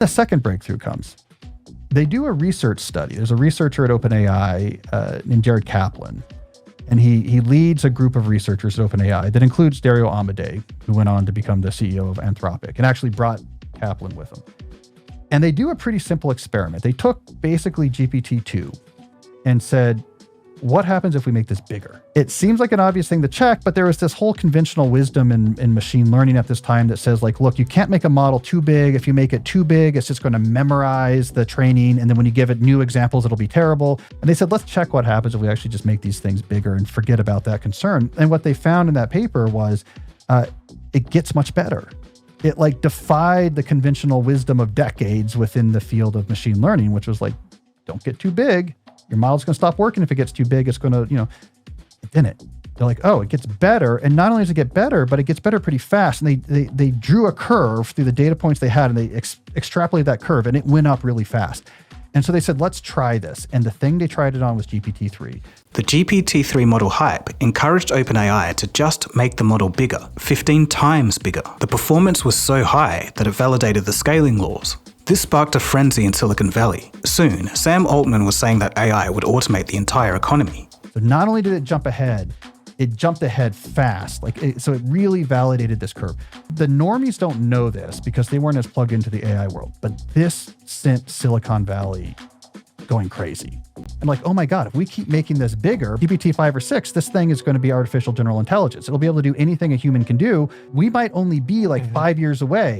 The second breakthrough comes. They do a research study. There's a researcher at OpenAI named Jared Kaplan, and he leads a group of researchers at OpenAI that includes Dario Amodei, who went on to become the CEO of Anthropic, and actually brought Kaplan with him. And they do a pretty simple experiment. They took basically GPT-2 and said, what happens if we make this bigger? It seems like an obvious thing to check, but there was this whole conventional wisdom in machine learning at this time that says, like, look, you can't make a model too big. If you make it too big, it's just going to memorize the training. And then when you give it new examples, it'll be terrible. And they said, let's check what happens if we actually just make these things bigger and forget about that concern. And what they found in that paper was it gets much better. It like defied the conventional wisdom of decades within the field of machine learning, which was like, don't get too big. Your model's going to stop working if it gets too big. It's going to, it didn't. They're like, oh, it gets better. And not only does it get better, but it gets better pretty fast. And they drew a curve through the data points they had, and they extrapolated that curve, and it went up really fast. And so they said, let's try this. And the thing they tried it on was GPT-3. The GPT-3 model hype encouraged OpenAI to just make the model bigger, 15 times bigger. The performance was so high that it validated the scaling laws. This sparked a frenzy in Silicon Valley. Soon, Sam Altman was saying that AI would automate the entire economy. So not only did it jump ahead, it jumped ahead fast. So it really validated this curve. The normies don't know this because they weren't as plugged into the AI world, but this sent Silicon Valley going crazy. And like, oh my God, if we keep making this bigger, GPT-5 or 6, this thing is going to be artificial general intelligence. It'll be able to do anything a human can do. We might only be like 5 years away.